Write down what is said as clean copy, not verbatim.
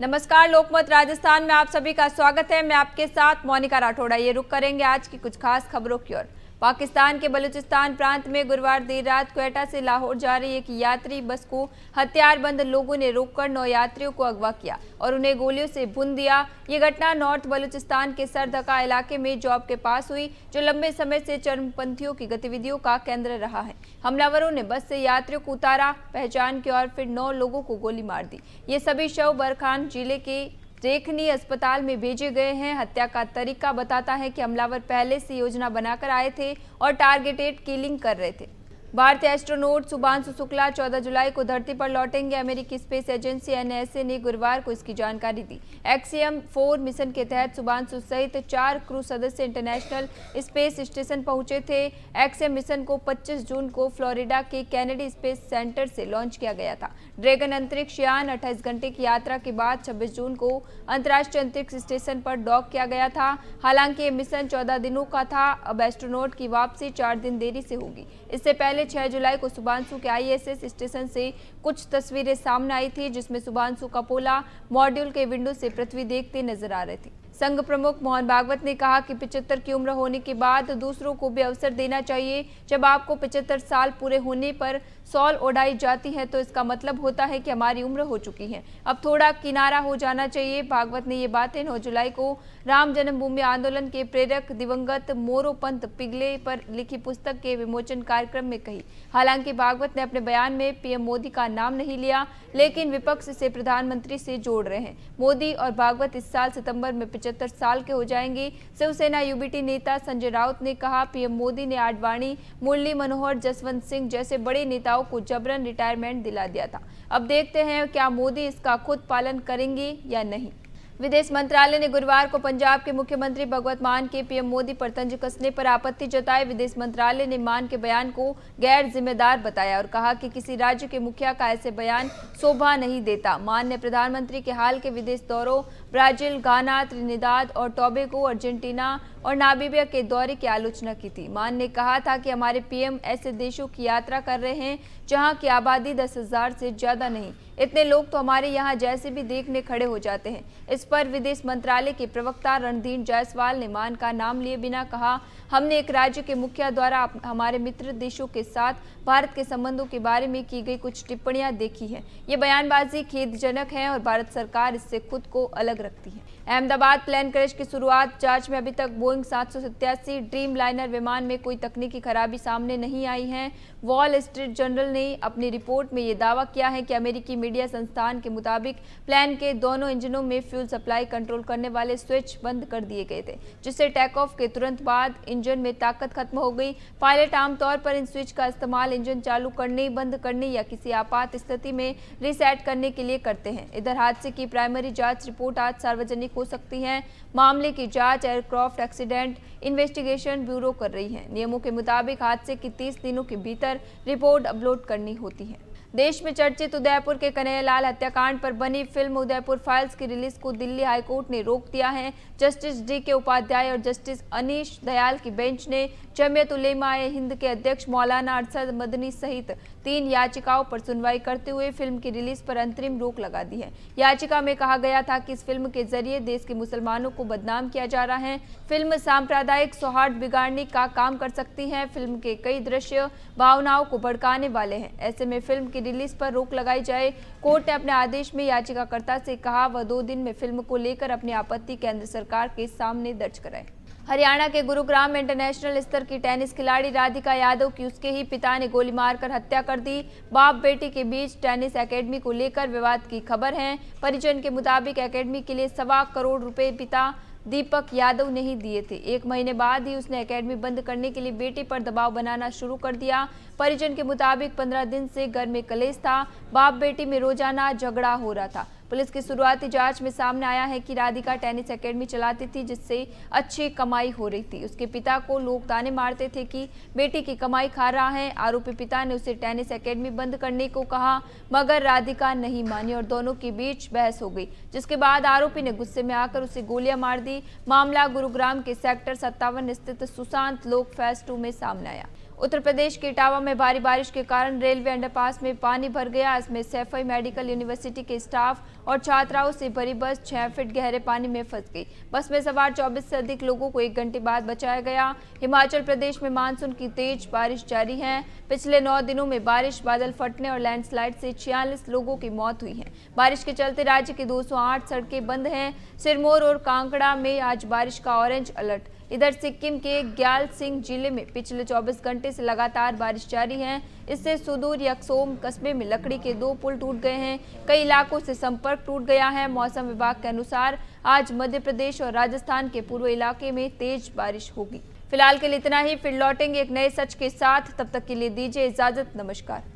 नमस्कार, लोकमत राजस्थान में आप सभी का स्वागत है। मैं आपके साथ मोनिका राठौड़ा। ये रुक करेंगे आज की कुछ खास खबरों की ओर। पाकिस्तान के बलूचिस्तान प्रांत में गुरुवार देर रात क्वेटा से लाहौर जा रही एक यात्री बस को हथियारबंद लोगों ने रोककर 9 यात्रियों को अगवा किया और उन्हें गोलियों से भून दिया। ये घटना नॉर्थ बलूचिस्तान के सरधका इलाके में जॉब के पास हुई, जो लंबे समय से चरमपंथियों की गतिविधियों का केंद्र रहा है। हमलावरों ने बस से यात्रियों को उतारा, पहचान की और फिर 9 लोगों को गोली मार दी। ये सभी शव बरखान जिले के देखनी अस्पताल में भेजे गए हैं। हत्या का तरीका बताता है कि हमलावर पहले से योजना बनाकर आए थे और टारगेटेड किलिंग कर रहे थे। भारतीय एस्ट्रोनॉट शुभांशु शुक्ला 14 जुलाई को धरती पर लौटेंगे। अमेरिकी स्पेस एजेंसी एनएसए ने गुरुवार को इसकी जानकारी दी। एक्सियम 4 मिशन के तहत शुभांशु सहित 4 क्रू सदस्य इंटरनेशनल स्पेस स्टेशन पहुंचे थे। एक्सियम मिशन को 25 जून को फ्लोरिडा के कैनेडी स्पेस सेंटर से लॉन्च किया गया था। ड्रैगन अंतरिक्ष यान 28 घंटे की यात्रा के बाद 26 जून को अंतर्राष्ट्रीय अंतरिक्ष स्टेशन पर डॉक किया गया था। हालांकि ये मिशन 14 दिनों का था। अब एस्ट्रोनॉट की वापसी 4 दिन देरी से होगी। इससे पहले 6 जुलाई को शुभांशु के आईएसएस स्टेशन से कुछ तस्वीरें सामने आई थी, जिसमें शुभांशु कपोला मॉड्यूल के विंडो से पृथ्वी देखते नजर आ रहे थे। संघ प्रमुख मोहन भागवत ने कहा कि 75 की उम्र होने के बाद दूसरों को भी अवसर देना चाहिए। जब आपको 75 साल पूरे होने पर सॉल ओढ़ाई जाती है तो इसका मतलब होता है कि हमारी उम्र हो चुकी है, अब थोड़ा किनारा हो जाना चाहिए। भागवत ने ये बातें 9 जुलाई को राम जन्मभूमि आंदोलन के प्रेरक दिवंगत मोरोपंत पिगले पर लिखी पुस्तक के विमोचन कार्यक्रम में कही। हालांकि भागवत ने अपने बयान में पीएम मोदी का नाम नहीं लिया, लेकिन विपक्ष से प्रधानमंत्री से जोड़ रहे हैं। मोदी और भागवत इस साल सितंबर में 75 साल के हो जाएंगे। शिवसेना यूबीटी नेता संजय राउत ने कहा, पीएम मोदी ने आडवाणी, मुरली मनोहर, जसवंत सिंह जैसे बड़े नेताओं को जबरन रिटायरमेंट दिला दिया था। अब देखते हैं क्या मोदी इसका खुद पालन करेंगे या नहीं। विदेश मंत्रालय ने गुरुवार को पंजाब के मुख्यमंत्री भगवंत मान के पीएम मोदी पर तंज कसने पर आपत्ति जताई। विदेश मंत्रालय ने मान के बयान को गैर जिम्मेदार बताया और कहा कि किसी राज्य के मुखिया का ऐसे बयान शोभा नहीं देता। मान ने प्रधानमंत्री के हाल के विदेश दौरों, ब्राजील, घाना, त्रिनिदाद और टोबैगो, अर्जेंटीना और नामीबिया के दौरे की आलोचना की थी। मान ने कहा था कि हमारे पीएम ऐसे देशों की यात्रा कर रहे हैं जहां की आबादी 10,000 से ज्यादा नहीं। इतने लोग तो हमारे यहाँ जैसे भी देखने खड़े हो जाते हैं। इस पर विदेश मंत्रालय के प्रवक्ता रणधीर जायसवाल ने मान का नाम लिए बिना कहा, हमने एक राज्य के मुखिया द्वारा हमारे मित्र देशों के साथ भारत के संबंधों के बारे में की गई कुछ टिप्पणियां देखी हैं। ये बयानबाजी खेदजनक है और भारत सरकार इससे खुद को अलग रखती है। अहमदाबाद प्लेन क्रैश की शुरुआत जांच में अभी तक बोइंग 787 ड्रीम लाइनर विमान में कोई तकनीकी खराबी सामने नहीं आई है। वॉल स्ट्रीट जर्नल ने अपनी रिपोर्ट में ये दावा किया है कि अमेरिकी मीडिया संस्थान के मुताबिक प्लेन के दोनों इंजनों में फ्यूल सप्लाई कंट्रोल करने वाले स्विच बंद कर दिए गए थे, जिससे टेक ऑफ के तुरंत बाद इंजन में ताकत खत्म हो गई। पायलट आमतौर पर इन स्विच का इस्तेमाल इंजन चालू करने, बंद करने या किसी आपात स्थिति में रीसेट करने के लिए करते हैं। इधर हादसे की प्राइमरी जांच रिपोर्ट आज सार्वजनिक हो सकती है। मामले की जांच एयरक्राफ्ट एक्सीडेंट इन्वेस्टिगेशन ब्यूरो कर रही है। नियमों के मुताबिक हादसे की 30 दिनों के भीतर रिपोर्ट अपलोड करनी होती है। देश में चर्चित उदयपुर के कन्हैयालाल हत्याकांड पर बनी फिल्म उदयपुर फाइल्स की रिलीज को दिल्ली हाईकोर्ट ने रोक दिया है। Justice DK. उपाध्याय और जस्टिस अनीश दयाल की बेंच ने जमीयत उलेमा-ए-हिंद के अध्यक्ष मौलाना अरशद मदनी सहित 3 याचिकाओं पर सुनवाई करते हुए फिल्म की रिलीज पर अंतरिम रोक लगा दी है। याचिका में कहा गया था कि इस फिल्म के जरिए देश के मुसलमानों को बदनाम किया जा रहा है। फिल्म सांप्रदायिक सौहार्द बिगाड़ने का काम कर सकती है। फिल्म के कई दृश्य भावनाओं को भड़काने वाले हैं। ऐसे में फिल्म की रिलीज पर रोक लगाई जाए। कोर्ट ने अपने आदेश में याचिकाकर्ता से कहा वह 2 दिन में फिल्म को लेकर अपनी आपत्ति केंद्र सरकार के सामने दर्ज कराए। हरियाणा के गुरुग्राम में इंटरनेशनल स्तर की टेनिस खिलाड़ी राधिका यादव की उसके ही पिता ने गोली मारकर हत्या कर दी। बाप बेटी के बीच टेनिस एकेडमी को लेकर विवाद की खबर है। परिजन के मुताबिक एकेडमी के लिए 1.25 करोड़ रुपए पिता दीपक यादव ने ही दिए थे। 1 महीने बाद ही उसने एकेडमी बंद करने के लिए बेटी पर दबाव बनाना शुरू कर दिया। परिजन के मुताबिक 15 दिन से घर में कलेश था। बाप बेटी में रोजाना झगड़ा हो रहा था। पुलिस की शुरुआती जांच में सामने आया है कि राधिका टेनिस एकेडमी चलाती थी, जिससे अच्छी कमाई हो रही थी। उसके पिता को लोग ताने मारते थे कि बेटी की कमाई खा रहा है। आरोपी पिता ने उसे टेनिस एकेडमी बंद करने को कहा, मगर राधिका नहीं मानी और दोनों के बीच बहस हो गई, जिसके बाद आरोपी ने गुस्से में आकर उसे गोलियां मार दी। मामला गुरुग्राम के सेक्टर 57 स्थित सुशांत लोक फेस्ट 2 में सामने आया। उत्तर प्रदेश के इटावा में भारी बारिश के कारण रेलवे अंडरपास में पानी भर गया। इसमें सैफई मेडिकल यूनिवर्सिटी के स्टाफ और छात्राओं से भरी बस 6 फीट गहरे पानी में फंस गई। बस में सवार 24 से अधिक लोगों को 1 घंटे बाद बचाया गया। हिमाचल प्रदेश में मानसून की तेज बारिश जारी है। पिछले 9 दिनों में बारिश, बादल फटने और लैंडस्लाइड से 46 लोगों की मौत हुई है। बारिश के चलते राज्य की 208 सड़कें बंद हैं। सिरमौर और कांगड़ा में आज बारिश का ऑरेंज अलर्ट। इधर सिक्किम के ग्यालसिंग जिले में पिछले 24 घंटे से लगातार बारिश जारी है। इससे सुदूर यक्सोम कस्बे में लकड़ी के 2 पुल टूट गए हैं। कई इलाकों से संपर्क टूट गया है। मौसम विभाग के अनुसार आज मध्य प्रदेश और राजस्थान के पूर्व इलाके में तेज बारिश होगी। फिलहाल के लिए इतना ही, फिर लौटेंगे एक नए सच के साथ। तब तक के लिए दीजिए इजाजत। नमस्कार।